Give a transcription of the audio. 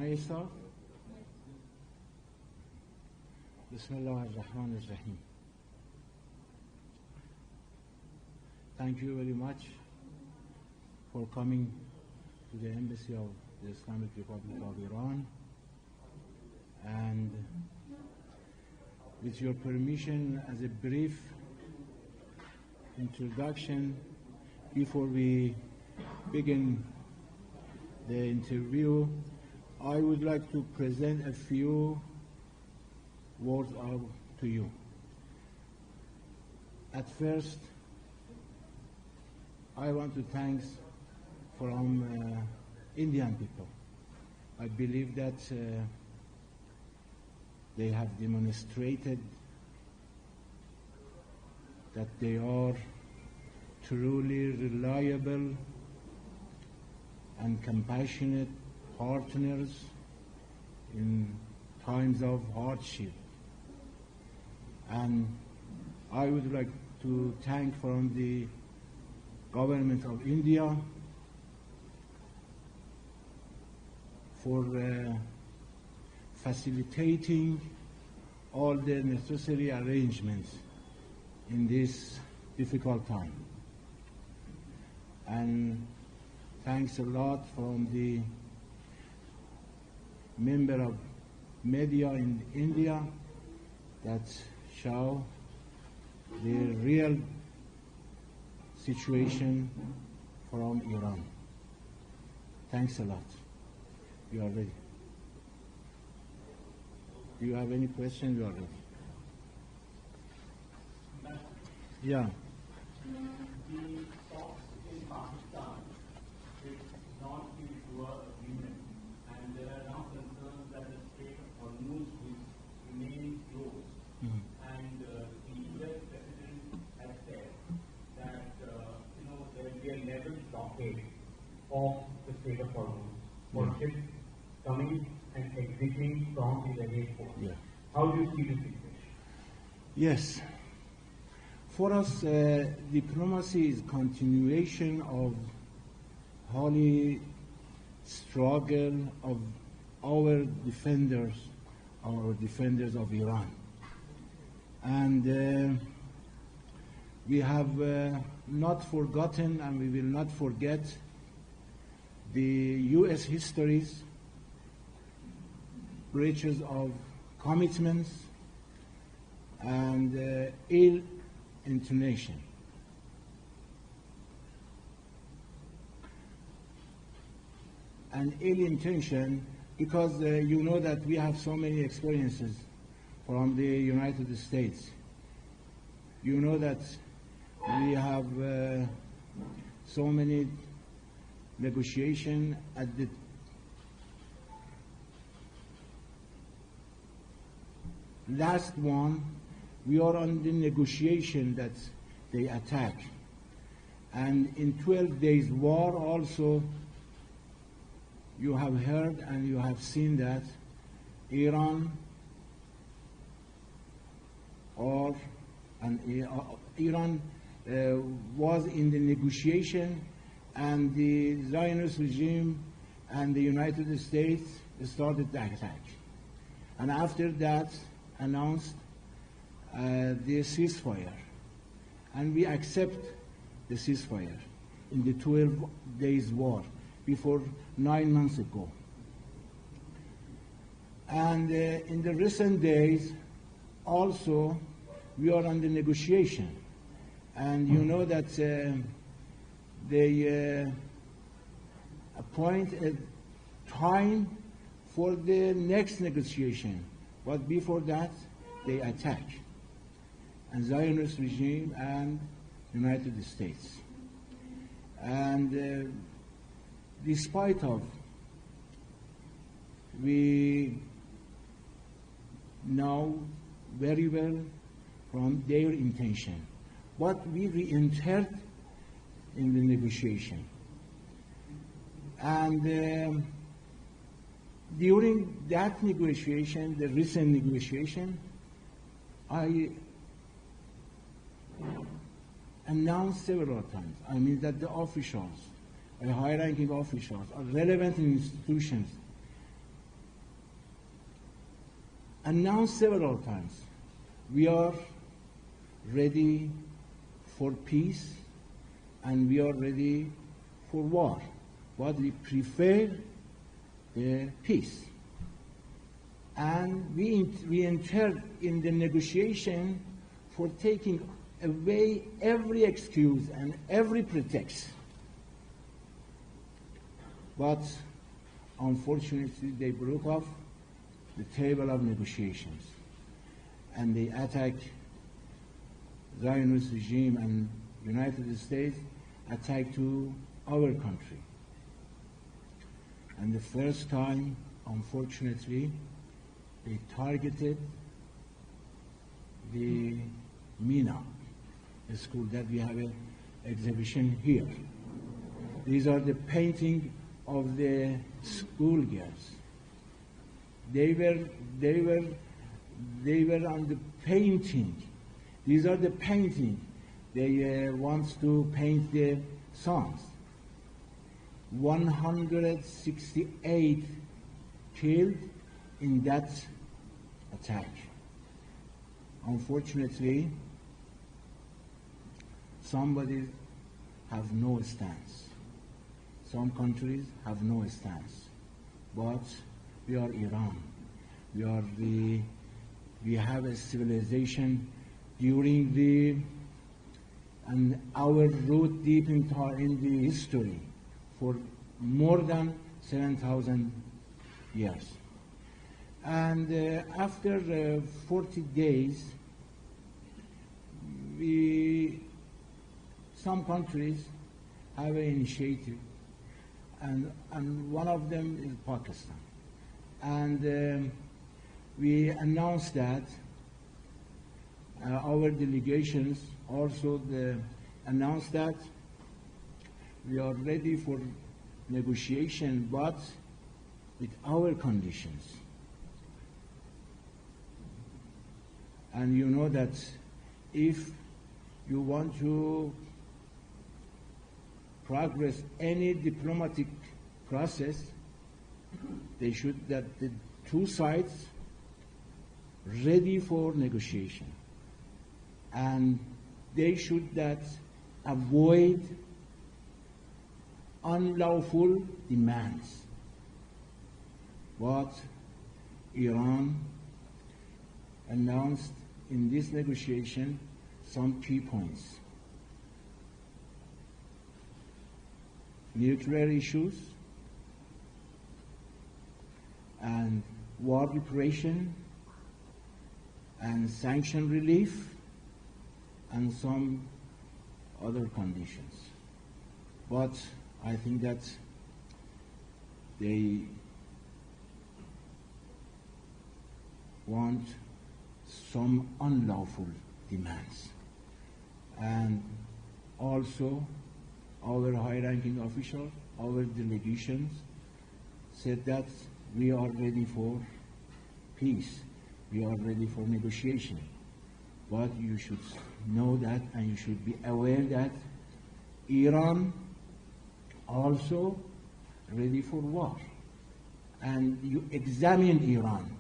I start? Bismillah ar-Rahman ar-Rahim. Thank you very much for coming to the Embassy of the Islamic Republic of Iran. And with your permission, as a brief introduction, before we begin the interview, I would like to present a few words to you. At first, I want to thank from Indian people. I believe that they have demonstrated that they are truly reliable and compassionate partners in times of hardship. And I would like to thank from the government of India for facilitating all the necessary arrangements in this difficult time. And thanks a lot from the member of media in India that show the real situation from Iran. Thanks a lot. You are ready. Do you have any questions? You are ready. Yeah. The talks in Pakistan did not lead to an agreement, and there are now concerns that the Strait of Hormuz is remaining closed. And the U.S. President has said that there will be a level blockade of the Strait of Hormuz for ships coming and exiting from the Red Port. Yeah. How do you see this situation? Yes. For us, diplomacy is continuation of holy struggle of our defenders of Iran. And we have not forgotten, and we will not forget the U.S. history's breaches of commitments and ill intonation. And ill intention, because you know that we have so many experiences from the United States. You know that we have so many negotiations at the last one. We are on the negotiation that they attack. And in 12 days war also, you have heard and you have seen that Iran was in the negotiation, and the Zionist regime and the United States started the attack. And after that announced the ceasefire, and we accept the ceasefire in the 12 days war before 9 months ago. And in the recent days also we are on the negotiation, and you know that they appoint a time for the next negotiation, but before that they attack, and Zionist regime and United States. And despite of, we know very well from their intention what we re-entered in the negotiation. And during that negotiation, the recent negotiation, I announced several times, I mean that the officials, the high-ranking officials, or relevant institutions announced several times, we are ready for peace and we are ready for war, but we prefer the peace. And we entered in the negotiation for taking away every excuse and every pretext. But unfortunately, they broke off the table of negotiations and they attacked Zionist regime, and United States attacked to our country. And the first time, unfortunately, they targeted the MENA, a school that we have an exhibition here. These are the painting of the schoolgirls. They were on the painting. These are the painting. They want to paint the songs. 168 killed in that attack. Unfortunately, somebody have no stance. Some countries have no stance. But we are Iran. We have a civilization during and our root deep in the history for more than 7,000 years. And after 40 days, some countries have an initiative, and one of them is Pakistan. And we announced that our delegations also announced that we are ready for negotiation, but with our conditions. And you know that if you want to progress any diplomatic process, the two sides ready for negotiation, and they should avoid unlawful demands. But Iran announced in this negotiation some key points. Nuclear issues and war reparation and sanction relief and some other conditions. But I think that they want some unlawful demands. And also, our high-ranking officials, our delegations, said that we are ready for peace, we are ready for negotiation. But you should know that, and you should be aware that Iran also ready for war. And you examine Iran,